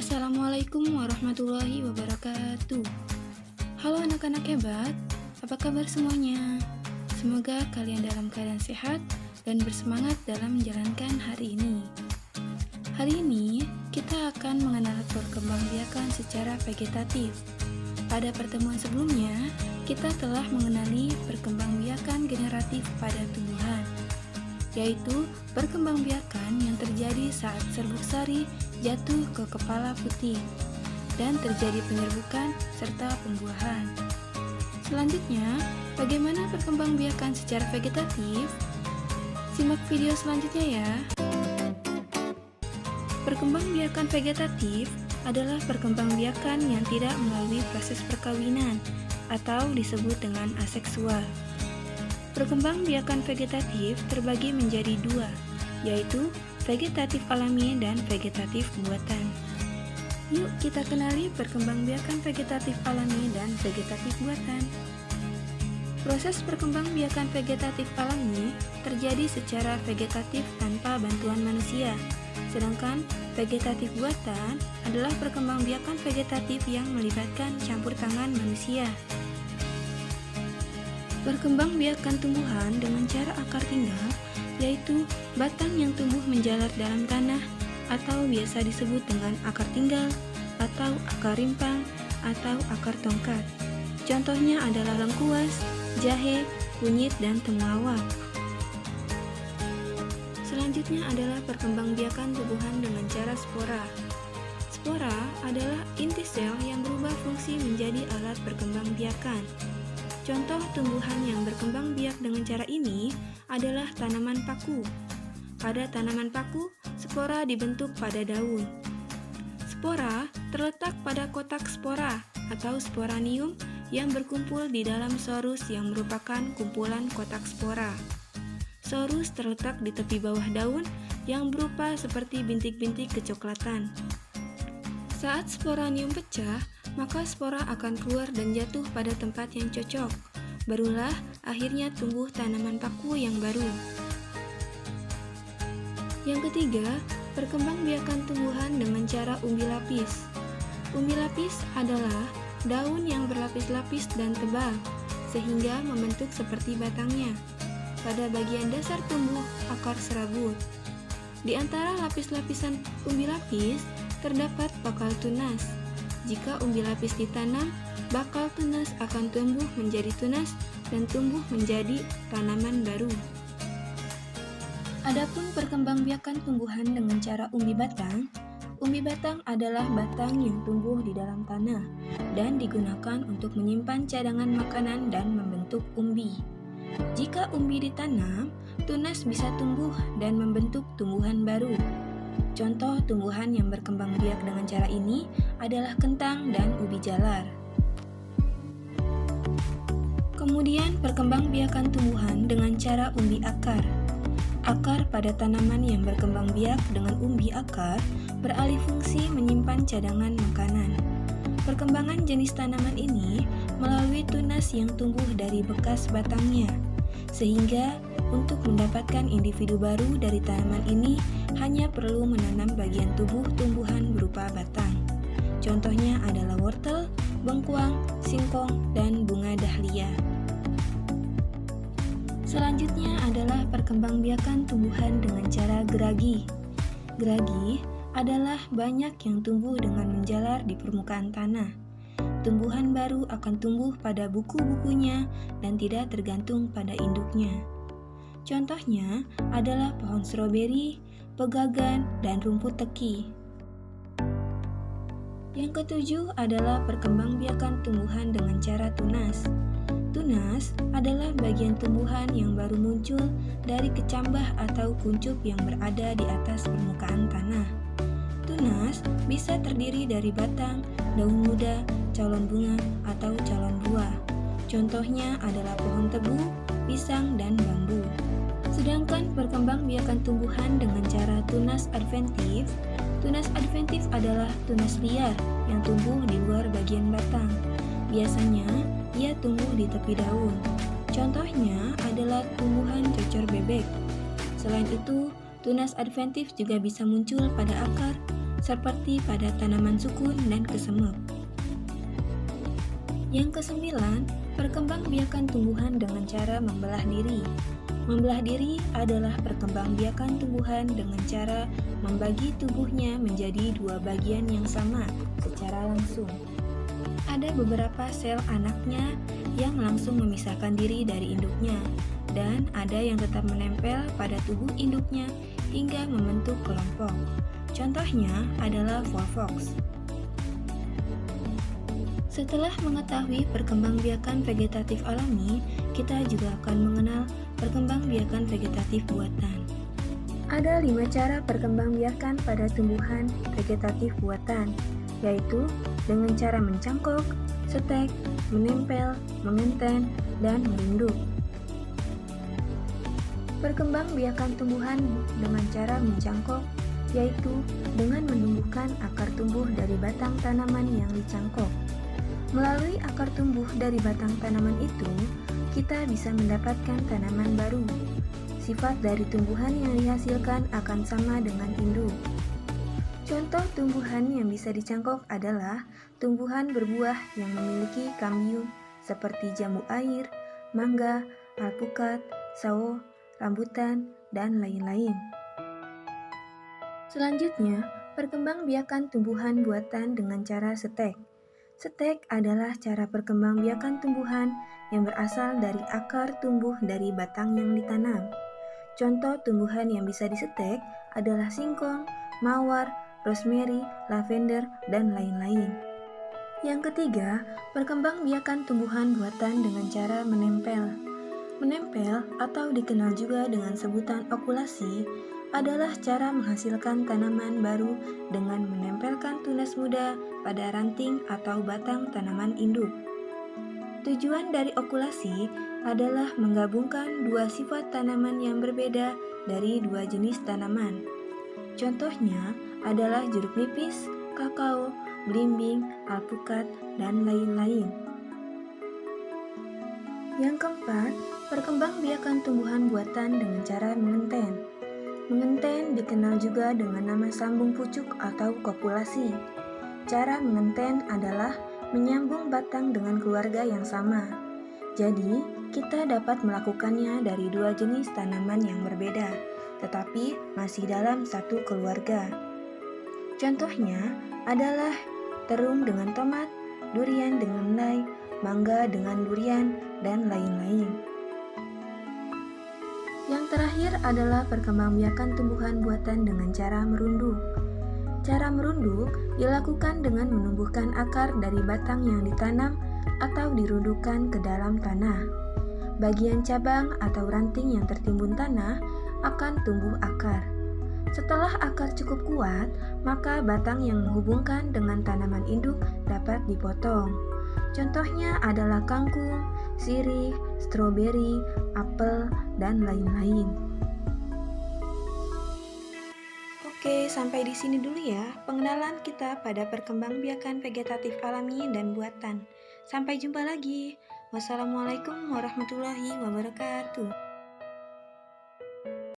Assalamualaikum warahmatullahi wabarakatuh. Halo anak-anak hebat, apa kabar semuanya? Semoga kalian dalam keadaan sehat dan bersemangat dalam menjalankan hari ini. Hari ini kita akan mengenal perkembangbiakan secara vegetatif. Pada pertemuan sebelumnya, kita telah mengenali perkembangbiakan generatif pada tumbuhan, yaitu perkembangbiakan yang terjadi saat serbuk sari jatuh ke kepala putih dan terjadi penyerbukan serta pembuahan. Selanjutnya, bagaimana perkembangbiakan secara vegetatif? Simak video selanjutnya ya. Perkembangbiakan vegetatif adalah perkembangbiakan yang tidak melalui proses perkawinan atau disebut dengan aseksual. Perkembangbiakan vegetatif terbagi menjadi dua, yaitu vegetatif alami dan vegetatif buatan. Yuk kita kenali perkembangbiakan vegetatif alami dan vegetatif buatan. Proses perkembangbiakan vegetatif alami terjadi secara vegetatif tanpa bantuan manusia, sedangkan vegetatif buatan adalah perkembangbiakan vegetatif yang melibatkan campur tangan manusia. Perkembangbiakan tumbuhan dengan cara akar tinggal, yaitu batang yang tumbuh menjalar dalam tanah atau biasa disebut dengan akar tinggal atau akar rimpang atau akar tongkat. Contohnya adalah lengkuas, jahe, kunyit, dan temulawak. Selanjutnya adalah perkembangbiakan tumbuhan dengan cara spora. Spora adalah inti sel yang berubah fungsi menjadi alat perkembangbiakan. Contoh tumbuhan yang berkembang biak dengan cara ini adalah tanaman paku. Pada tanaman paku, spora dibentuk pada daun. Spora terletak pada kotak spora atau sporanium yang berkumpul di dalam sorus yang merupakan kumpulan kotak spora. Sorus terletak di tepi bawah daun yang berupa seperti bintik-bintik kecoklatan. Saat sporanium pecah, maka spora akan keluar dan jatuh pada tempat yang cocok. Barulah akhirnya tumbuh tanaman paku yang baru. Yang ketiga, perkembangbiakan tumbuhan dengan cara umbi lapis. Umbi lapis adalah daun yang berlapis-lapis dan tebal, sehingga membentuk seperti batangnya. Pada bagian dasar tumbuh akar serabut. Di antara lapis-lapisan umbi lapis, terdapat bakal tunas. Jika umbi lapis ditanam, bakal tunas akan tumbuh menjadi tunas dan tumbuh menjadi tanaman baru. Adapun perkembangbiakan tumbuhan dengan cara umbi batang adalah batang yang tumbuh di dalam tanah dan digunakan untuk menyimpan cadangan makanan dan membentuk umbi. Jika umbi ditanam, tunas bisa tumbuh dan membentuk tumbuhan baru. Contoh tumbuhan yang berkembang biak dengan cara ini adalah kentang dan ubi jalar. Kemudian perkembangbiakan tumbuhan dengan cara umbi akar. Akar pada tanaman yang berkembang biak dengan umbi akar beralih fungsi menyimpan cadangan makanan. Perkembangan jenis tanaman ini melalui tunas yang tumbuh dari bekas batangnya, sehingga untuk mendapatkan individu baru dari tanaman ini hanya perlu menanam bagian tubuh tumbuhan berupa batang. Contohnya adalah wortel, bengkuang, singkong, dan bunga dahlia. Selanjutnya adalah perkembangbiakan tumbuhan dengan cara geragi. Geragi adalah banyak yang tumbuh dengan menjalar di permukaan tanah. Tumbuhan baru akan tumbuh pada buku-bukunya dan tidak tergantung pada induknya. Contohnya adalah pohon stroberi, pegagan, dan rumput teki. Yang ketujuh adalah perkembangbiakan tumbuhan dengan cara tunas. Tunas adalah bagian tumbuhan yang baru muncul dari kecambah atau kuncup yang berada di atas permukaan tanah. Tunas bisa terdiri dari batang, daun muda, calon bunga, atau calon buah. Contohnya adalah pohon tebu, pisang, dan bambu. Sedangkan perkembangbiakan tumbuhan dengan cara tunas adventif adalah tunas liar yang tumbuh di luar bagian batang. Biasanya, ia tumbuh di tepi daun. Contohnya adalah tumbuhan cocor bebek. Selain itu, tunas adventif juga bisa muncul pada akar, seperti pada tanaman sukun dan kesemuk. Yang kesembilan, perkembangbiakan tumbuhan dengan cara membelah diri. Membelah diri adalah perkembangbiakan tumbuhan dengan cara membagi tubuhnya menjadi dua bagian yang sama secara langsung. Ada beberapa sel anaknya yang langsung memisahkan diri dari induknya, dan ada yang tetap menempel pada tubuh induknya hingga membentuk kelompok. Contohnya adalah volvox. Setelah mengetahui perkembangbiakan vegetatif alami, kita juga akan mengenal perkembangbiakan vegetatif buatan. Ada 5 cara perkembangbiakan pada tumbuhan vegetatif buatan, yaitu dengan cara mencangkok, setek, menempel, mengenten, dan merunduk. Perkembangbiakan tumbuhan dengan cara mencangkok, yaitu dengan menumbuhkan akar tumbuh dari batang tanaman yang dicangkok. Melalui akar tumbuh dari batang tanaman itu, kita bisa mendapatkan tanaman baru. Sifat dari tumbuhan yang dihasilkan akan sama dengan induk. Contoh tumbuhan yang bisa dicangkok adalah tumbuhan berbuah yang memiliki kambium seperti jambu air, mangga, alpukat, sawo, rambutan, dan lain-lain. Selanjutnya, perkembangbiakan tumbuhan buatan dengan cara setek. Setek adalah cara perkembangbiakan tumbuhan yang berasal dari akar tumbuh dari batang yang ditanam. Contoh tumbuhan yang bisa disetek adalah singkong, mawar, rosemary, lavender, dan lain-lain. Yang ketiga, perkembangbiakan tumbuhan buatan dengan cara menempel. Menempel atau dikenal juga dengan sebutan okulasi adalah cara menghasilkan tanaman baru dengan menempelkan tunas muda pada ranting atau batang tanaman induk. Tujuan dari okulasi adalah menggabungkan dua sifat tanaman yang berbeda dari dua jenis tanaman. Contohnya adalah jeruk nipis, kakao, belimbing, alpukat, dan lain-lain. Yang keempat, perkembangbiakan tumbuhan buatan dengan cara mengenten. Mengenten dikenal juga dengan nama sambung pucuk atau kopulasi. Cara mengenten adalah menyambung batang dengan keluarga yang sama. Jadi, kita dapat melakukannya dari dua jenis tanaman yang berbeda, tetapi masih dalam satu keluarga. Contohnya adalah terung dengan tomat, durian dengan lei, mangga dengan durian, dan lain-lain. Yang terakhir adalah perkembangbiakan tumbuhan buatan dengan cara merunduk. Cara merunduk dilakukan dengan menumbuhkan akar dari batang yang ditanam atau dirundukkan ke dalam tanah. Bagian cabang atau ranting yang tertimbun tanah akan tumbuh akar. Setelah akar cukup kuat, maka batang yang menghubungkan dengan tanaman induk dapat dipotong. Contohnya adalah kangkung, sirih, stroberi, apel, dan lain-lain. Oke, sampai di sini dulu ya pengenalan kita pada perkembangbiakan vegetatif alami dan buatan. Sampai jumpa lagi. Wassalamualaikum warahmatullahi wabarakatuh.